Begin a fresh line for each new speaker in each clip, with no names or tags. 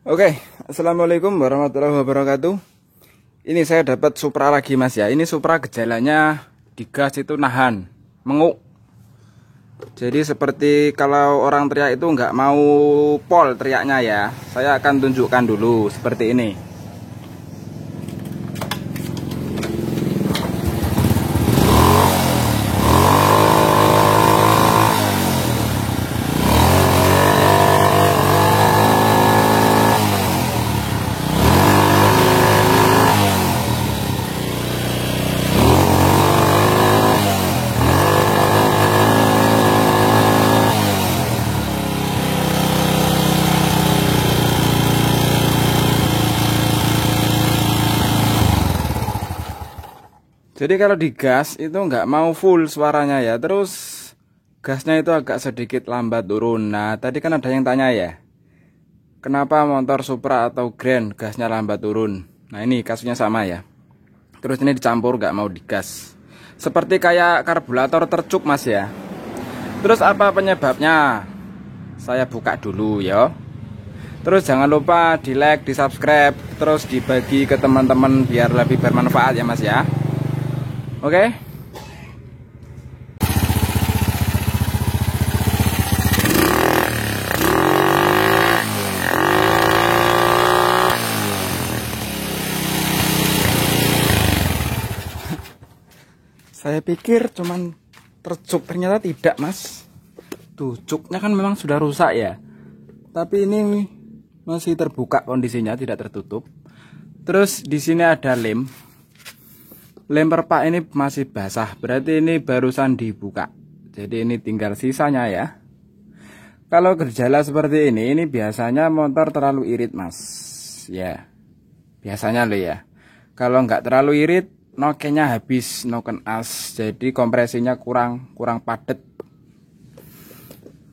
Oke, assalamualaikum warahmatullahi wabarakatuh. Ini saya dapat Supra lagi mas ya. Ini Supra gejalanya di gas itu nahan, menguk. Jadi seperti kalau orang teriak itu nggak mau pol teriaknya ya. Saya akan tunjukkan dulu seperti ini. Jadi kalau di gas itu nggak mau full suaranya ya. Terus gasnya itu agak sedikit lambat turun. Nah tadi kan ada yang tanya ya, kenapa motor Supra atau Grand gasnya lambat turun. Nah ini kasusnya sama ya. Terus ini dicampur nggak mau digas. Seperti kayak karburator tercuk mas ya. Terus apa penyebabnya? Saya buka dulu ya. Terus jangan lupa di like, di subscribe, terus dibagi ke teman-teman biar lebih bermanfaat ya mas ya. Oke. Saya pikir cuman tercuk, ternyata tidak mas. Tuh cuknya kan memang sudah rusak ya. Tapi ini masih terbuka kondisinya, tidak tertutup. Terus di sini ada lem. Lem perpak ini masih basah, berarti ini barusan dibuka. Jadi ini tinggal sisanya ya. Kalau gejala seperti ini biasanya motor terlalu irit mas. Ya, biasanya loh ya. Kalau nggak terlalu irit, nokennya habis, noken as. Jadi kompresinya kurang padat.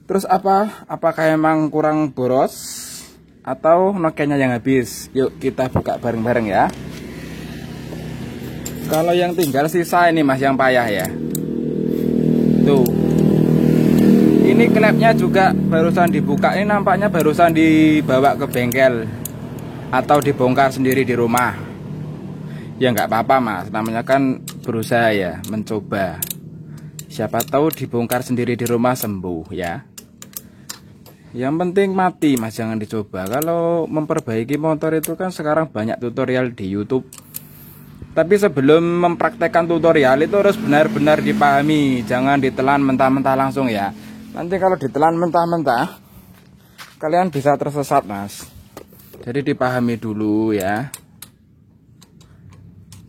Terus apakah emang kurang boros atau nokennya yang habis? Yuk kita buka bareng-bareng ya. Kalau yang tinggal sisa ini mas yang payah ya. Tuh. Ini klepnya juga barusan dibuka. Ini nampaknya barusan dibawa ke bengkel atau dibongkar sendiri di rumah. Ya nggak apa-apa mas, namanya kan berusaha ya, mencoba. Siapa tahu dibongkar sendiri di rumah sembuh ya. Yang penting mati mas, jangan dicoba. Kalau memperbaiki motor itu kan sekarang banyak tutorial di YouTube. Tapi sebelum mempraktekkan tutorial itu harus benar-benar dipahami. Jangan ditelan mentah-mentah langsung ya. Nanti kalau ditelan mentah-mentah kalian bisa tersesat mas. Jadi dipahami dulu ya.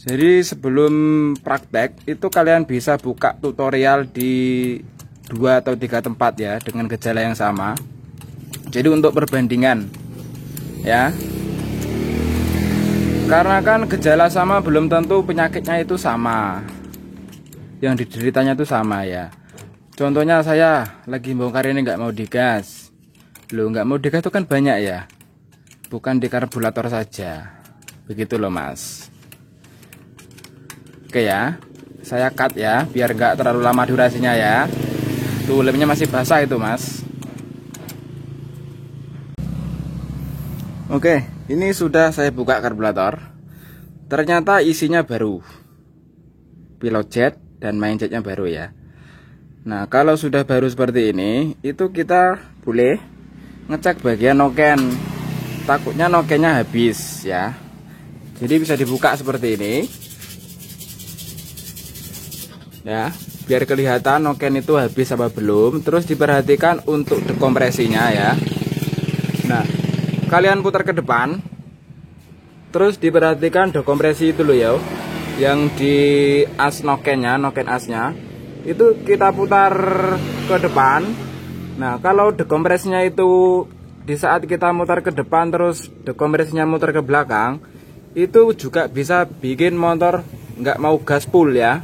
Jadi sebelum praktek itu kalian bisa buka tutorial di 2 atau 3 tempat ya, dengan gejala yang sama. Jadi untuk perbandingan ya. Karena kan gejala sama belum tentu penyakitnya itu sama, yang dideritanya itu sama ya. Contohnya saya lagi bongkar ini nggak mau digas. Loh nggak mau digas itu kan banyak ya, bukan di karburator saja. Begitu loh mas. Oke ya, saya cut ya biar nggak terlalu lama durasinya ya. Tuh lemnya masih basah itu mas. Oke, ini sudah saya buka karburator. Ternyata isinya baru. Pilot jet dan main jetnya baru ya. Nah, kalau sudah baru seperti ini, itu kita boleh ngecek bagian noken. Takutnya nokennya habis ya. Jadi bisa dibuka seperti ini. Ya, biar kelihatan noken itu habis apa belum. Terus diperhatikan untuk dekompresinya ya. Nah, kalian putar ke depan, terus diperhatikan dekompresi itu loh ya, yang di as nokennya, noken asnya itu kita putar ke depan. Nah kalau dekompresinya itu di saat kita mutar ke depan terus dekompresinya mutar ke belakang, itu juga bisa bikin motor nggak mau gaspol ya.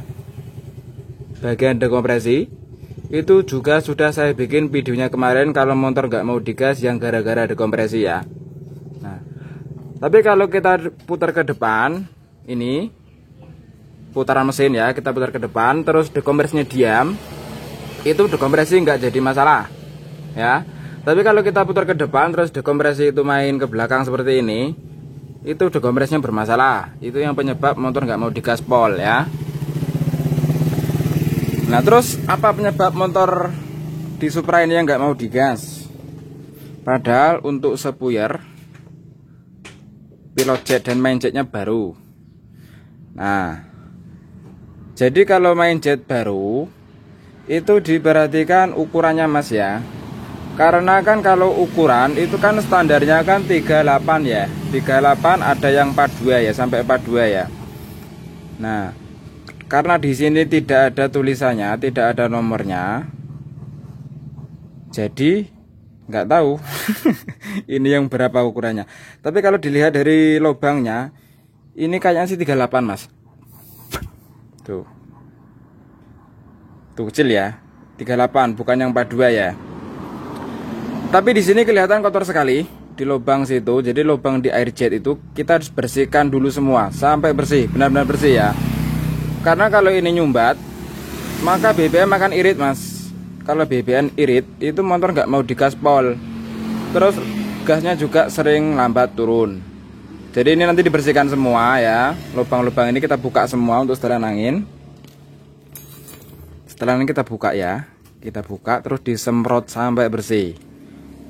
Bagian dekompresi itu juga sudah saya bikin videonya kemarin, kalau motor nggak mau digas yang gara-gara dekompresi ya. Nah, tapi kalau kita putar ke depan, ini putaran mesin ya, kita putar ke depan, terus dekompresinya diam, itu dekompresi nggak jadi masalah ya. Tapi kalau kita putar ke depan terus dekompresi itu main ke belakang seperti ini, itu dekompresinya bermasalah. Itu yang penyebab motor nggak mau digaspol ya. Nah terus apa penyebab motor di Supra ini yang nggak mau digas? Padahal untuk sepuyer, pilot jet dan main jetnya baru. Nah jadi kalau main jet baru itu diperhatikan ukurannya mas ya. Karena kan kalau ukuran itu kan standarnya kan 38 ya. 38 ada yang 42 ya, sampai 42 ya. Nah, karena di sini tidak ada tulisannya, tidak ada nomornya. Jadi nggak tahu ini yang berapa ukurannya. Tapi kalau dilihat dari lubangnya, ini kayaknya sih 38, Mas. Tuh. Tuh kecil ya. 38 bukan yang 42 ya. Tapi di sini kelihatan kotor sekali di lubang situ. Jadi lubang di air jet itu kita harus bersihkan dulu semua sampai bersih, benar-benar bersih ya. Karena kalau ini nyumbat, maka BBM akan irit mas. Kalau BBM irit, itu motor nggak mau digaspol. Terus gasnya juga sering lambat turun. Jadi ini nanti dibersihkan semua ya. Lubang-lubang ini kita buka semua untuk setelan angin. Setelan ini kita buka ya. Kita buka terus disemprot sampai bersih.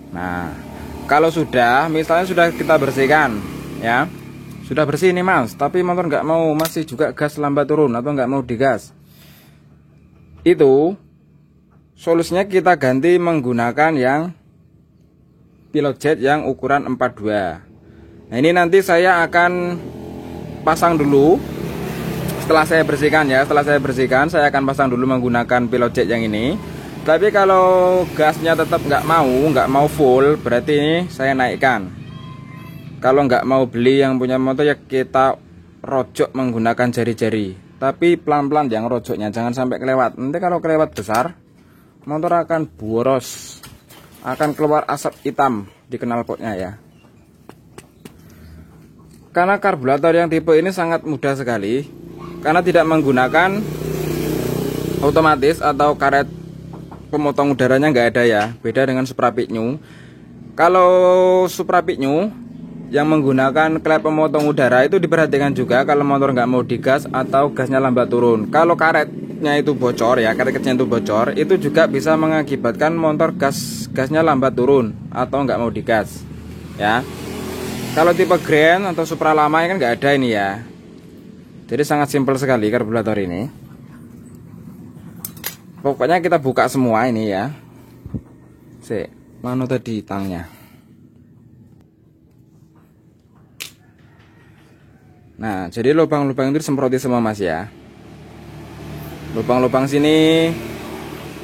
Nah, kalau sudah, misalnya sudah kita bersihkan, ya, sudah bersih ini mas, tapi motor nggak mau, masih juga gas lambat turun atau nggak mau digas, itu solusinya kita ganti menggunakan yang pilot jet yang ukuran 42. Nah ini nanti saya akan pasang dulu, setelah saya bersihkan ya, setelah saya bersihkan, saya akan pasang dulu menggunakan pilot jet yang ini. Tapi kalau gasnya tetap nggak mau full, berarti ini saya naikkan. Kalau nggak mau beli yang punya motor ya kita rojok menggunakan jari-jari. Tapi pelan-pelan yang rojoknya, jangan sampai kelewat. Nanti kalau kelewat besar, motor akan boros, akan keluar asap hitam di knalpotnya ya. Karena karburator yang tipe ini sangat mudah sekali, karena tidak menggunakan otomatis atau karet pemotong udaranya nggak ada ya, beda dengan Supra Picniu. Kalau Supra Picniu yang menggunakan klep pemotong udara itu diperhatikan juga kalau motor nggak mau digas atau gasnya lambat turun. Kalau karetnya itu bocor ya, karet kecilnya itu bocor, itu juga bisa mengakibatkan motor gasnya lambat turun atau nggak mau digas ya. Kalau tipe Grand atau Supra lama kan nggak ada ini ya. Jadi sangat simpel sekali karburator ini. Pokoknya kita buka semua ini ya. Mana tadi tangnya? Nah, jadi lubang-lubang itu disemproti semua mas ya. Lubang-lubang sini,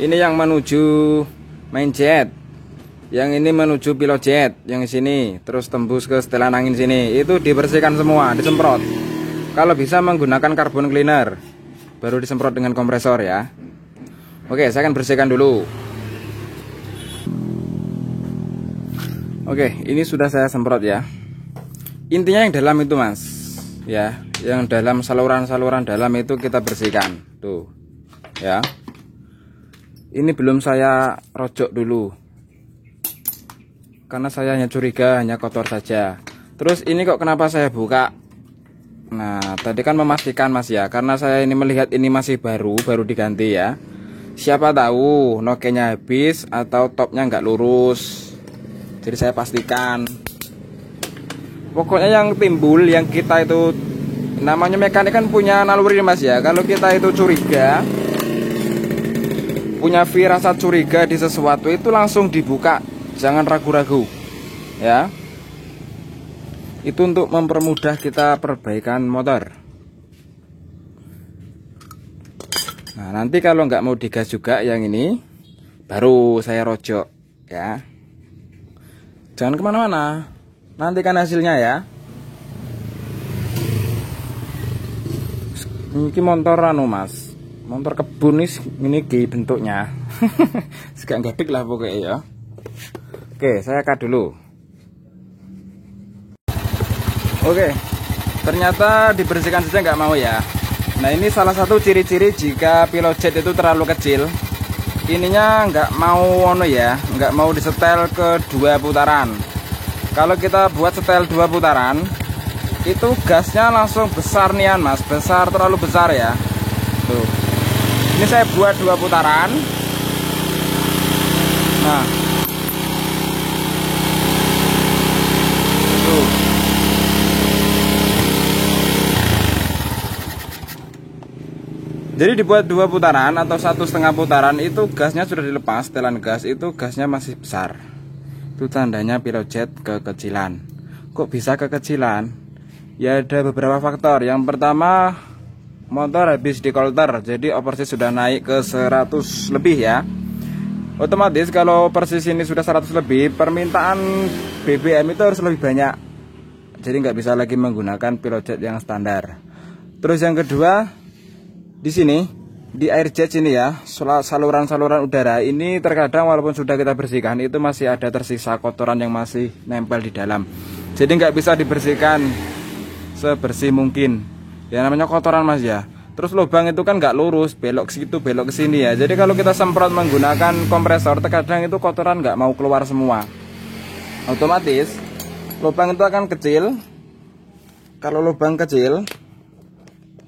ini yang menuju main jet, yang ini menuju pilot jet, yang sini terus tembus ke setelan angin sini, itu dibersihkan semua, disemprot. Kalau bisa menggunakan carbon cleaner, baru disemprot dengan kompresor ya. Oke, saya akan bersihkan dulu. Oke, ini sudah saya semprot ya. Intinya yang dalam itu mas, ya, yang dalam saluran-saluran dalam itu kita bersihkan. Tuh, ya. Ini belum saya rojok dulu, karena saya hanya curiga hanya kotor saja. Terus ini kok kenapa saya buka? Nah, tadi kan memastikan mas ya, karena saya ini melihat ini masih baru diganti ya. Siapa tahu nokenya habis atau topnya nggak lurus. Jadi saya pastikan. Pokoknya yang timbul, yang kita itu, namanya mekanik kan punya naluri mas ya. Kalau kita itu curiga, punya firasat curiga di sesuatu itu langsung dibuka, jangan ragu-ragu ya. Itu untuk mempermudah kita perbaikan motor. Nah nanti kalau nggak mau digas juga yang ini, baru saya rojok ya. Jangan kemana-mana, nantikan hasilnya ya. Ini motor anu mas, motor kebun ini bentuknya. Segak gadik lah pokoknya ya. Oke, saya cut dulu. Oke, ternyata dibersihkan saja nggak mau ya. Nah ini salah satu ciri-ciri jika pilot jet itu terlalu kecil. ininya nggak mau ya, nggak mau disetel ke 2 putaran. Kalau kita buat setel 2 putaran, itu gasnya langsung besar nian mas, besar, terlalu besar ya. Tuh, ini saya buat 2 putaran. Nah, tuh. Jadi dibuat 2 putaran atau 1,5 putaran, itu gasnya sudah dilepas, setelan gas itu gasnya masih besar. Itu tandanya pilojet kekecilan. Kok bisa kekecilan? Ya ada beberapa faktor. Yang pertama, motor habis dikolter, jadi oversis sudah naik ke 100 lebih ya. Otomatis kalau oversis ini sudah 100 lebih, permintaan BBM itu harus lebih banyak. Jadi nggak bisa lagi menggunakan pilojet yang standar. Terus yang kedua, di sini di air jet sini ya, saluran-saluran udara ini terkadang walaupun sudah kita bersihkan, itu masih ada tersisa kotoran yang masih nempel di dalam. Jadi nggak bisa dibersihkan sebersih mungkin. Ya namanya kotoran mas ya. Terus lubang itu kan nggak lurus, belok ke situ, belok ke sini ya. Jadi kalau kita semprot menggunakan kompresor, terkadang itu kotoran nggak mau keluar semua. Otomatis lubang itu akan kecil. Kalau lubang kecil,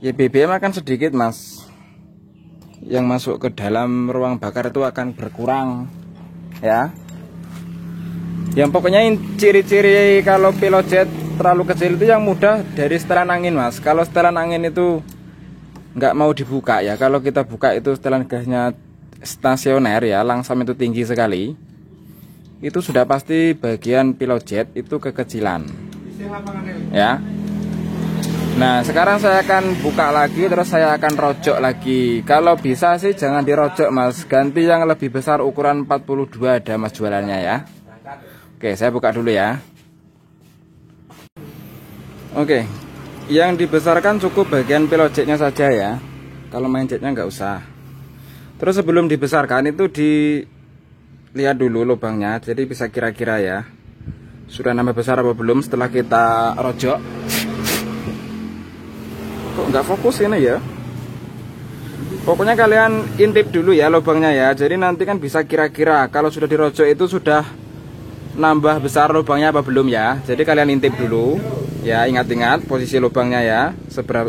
ya BBM akan sedikit mas. Yang masuk ke dalam ruang bakar itu akan berkurang ya. Yang pokoknya ciri-ciri kalau pilojet terlalu kecil itu yang mudah dari setelan angin mas. Kalau setelan angin itu nggak mau dibuka ya, kalau kita buka itu setelan gasnya stasioner ya, langsam itu tinggi sekali, itu sudah pasti bagian pilojet itu kekecilan ya. Nah sekarang saya akan buka lagi, terus saya akan rojok lagi. Kalau bisa sih jangan dirojok mas, ganti yang lebih besar ukuran 42, ada mas jualannya ya. Oke, saya buka dulu ya. Oke, yang dibesarkan cukup bagian pilojetnya saja ya. Kalau main jetnya nggak usah. Terus sebelum dibesarkan itu dilihat dulu lubangnya, jadi bisa kira-kira ya sudah nambah besar apa belum setelah kita rojok. Kok nggak fokus ini ya? Pokoknya kalian intip dulu ya lubangnya ya. Jadi nanti kan bisa kira-kira kalau sudah dirojok itu sudah nambah besar lubangnya apa belum ya. Jadi kalian intip dulu ya, ingat-ingat posisi lubangnya ya,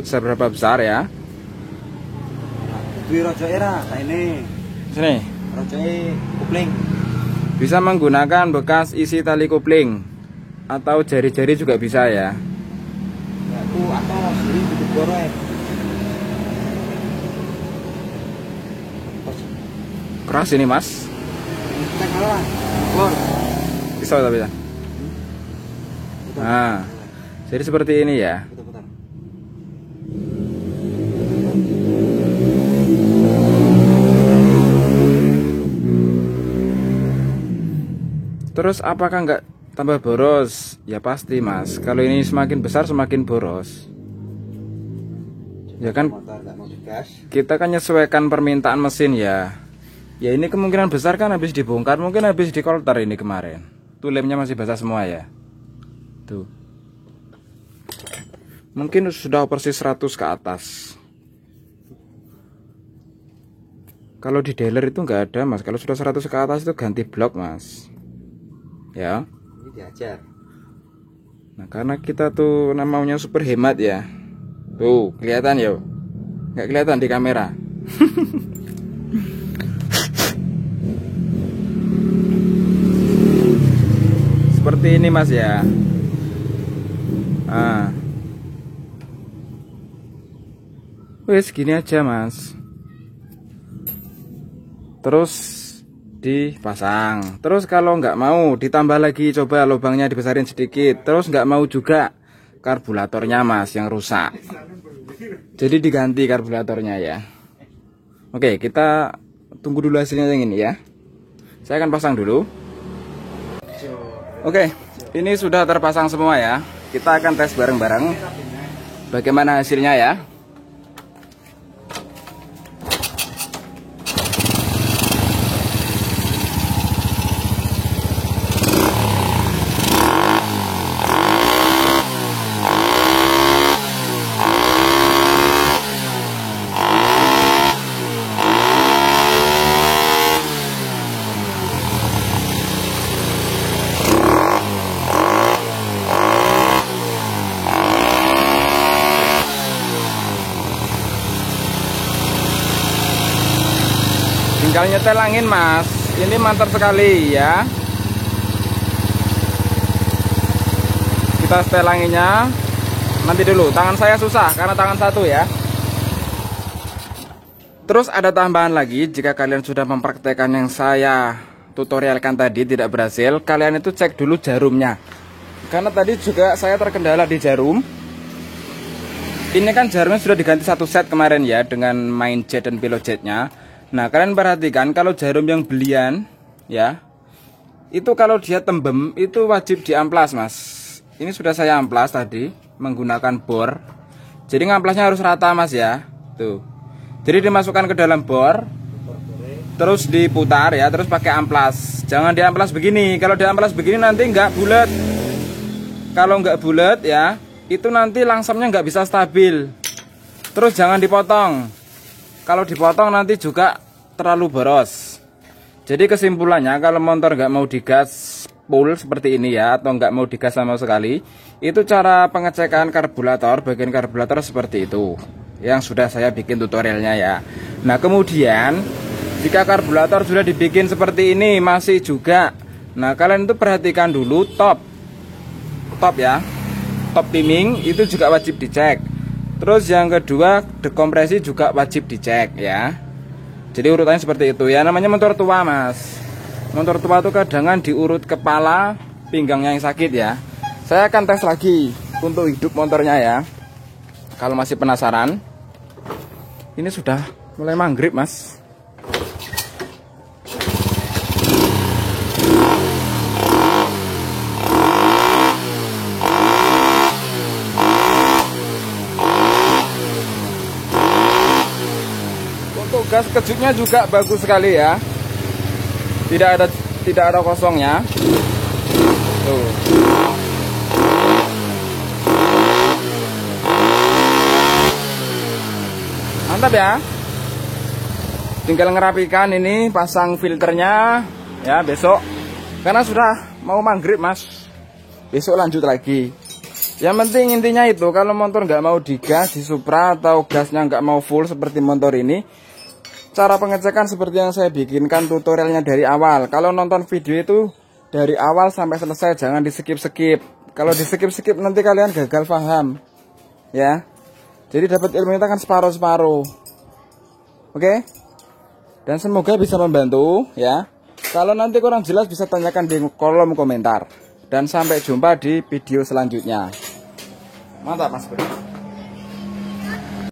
seberapa besar ya.
Di rojok era ini.
Sini.
Rojoknya kopling.
Bisa menggunakan bekas isi tali kopling atau jari-jari juga bisa ya.
Aku atau sini tutup goreng.
Keras ini mas.
Kita kalah. Bor.
Bisa tapi ya. Nah, jadi seperti ini ya. Terus apakah nggak tambah boros? Ya pasti mas. Kalau ini semakin besar semakin boros. Ya kan kita kan menyesuaikan permintaan mesin ya. Ya ini kemungkinan besar kan habis dibongkar, mungkin habis dikolter ini kemarin. Tuh lemnya masih basah semua ya. Tuh. Mungkin sudah persis 100 ke atas. Kalau di dealer itu nggak ada mas. Kalau sudah 100 ke atas itu ganti blok mas. Ya.
Ini diajar.
Nah karena kita tuh namanya super hemat ya. Tuh kelihatan ya. Nggak kelihatan di kamera. Seperti ini mas ya. Ah. Wes gini aja mas. Terus dipasang. Terus kalau nggak mau ditambah lagi, coba lubangnya dibesarin sedikit. Terus nggak mau juga, karburatornya mas yang rusak. Jadi diganti karburatornya ya. Oke, kita tunggu dulu hasilnya yang ini ya. Saya akan pasang dulu. Oke, ini sudah terpasang semua ya. Kita akan tes bareng-bareng bagaimana hasilnya ya. tinggal nyetel angin mas. Ini mantap sekali ya. Kita setel anginnya. Nanti dulu, tangan saya susah karena tangan satu ya. Terus ada tambahan lagi, jika kalian sudah mempraktekkan yang saya tutorialkan tadi tidak berhasil, kalian itu cek dulu jarumnya. Karena tadi juga saya terkendala di jarum. Ini kan jarumnya sudah diganti satu set kemarin ya, dengan main jet dan pilot jetnya. Nah kalian perhatikan kalau jarum yang belian ya, itu kalau dia tembem itu wajib diamplas mas. Ini sudah saya amplas tadi menggunakan bor. Jadi ngamplasnya harus rata mas ya. Tuh. Jadi dimasukkan ke dalam bor, terus diputar ya, terus pakai amplas. Jangan diamplas begini. Kalau diamplas begini nanti nggak bulat. Kalau nggak bulat ya, itu nanti langsamnya nggak bisa stabil. Terus jangan dipotong. Kalau dipotong nanti juga terlalu boros. Jadi kesimpulannya kalau motor nggak mau digas full seperti ini ya, atau nggak mau digas sama sekali, itu cara pengecekan karburator, bagian karburator seperti itu yang sudah saya bikin tutorialnya ya. Nah kemudian jika karburator sudah dibikin seperti ini masih juga, nah kalian itu perhatikan dulu top ya, top timing itu juga wajib dicek. Terus yang kedua dekompresi juga wajib dicek ya. Jadi urutannya seperti itu ya, namanya motor tua mas. Motor tua itu kadang diurut kepala pinggangnya yang sakit ya. Saya akan tes lagi untuk hidup motornya ya. Kalau masih penasaran, ini sudah mulai manggrib mas. Untuk gas kejutnya juga bagus sekali ya. Tidak ada kosongnya. Tuh. Mantap ya. Tinggal ngerapikan ini, pasang filternya ya besok. Karena sudah mau maghrib mas. Besok lanjut lagi. Yang penting intinya itu, kalau motor nggak mau digas di Supra atau gasnya nggak mau full seperti motor ini, cara pengecekan seperti yang saya bikinkan tutorialnya dari awal. Kalau nonton video itu dari awal sampai selesai, jangan di skip-skip. Kalau di skip-skip nanti kalian gagal paham ya. Jadi dapat ilmu itu kan separuh-separuh. Oke? Dan semoga bisa membantu ya. Kalau nanti kurang jelas bisa tanyakan di kolom komentar. Dan sampai jumpa di video selanjutnya. Mantap mas bro.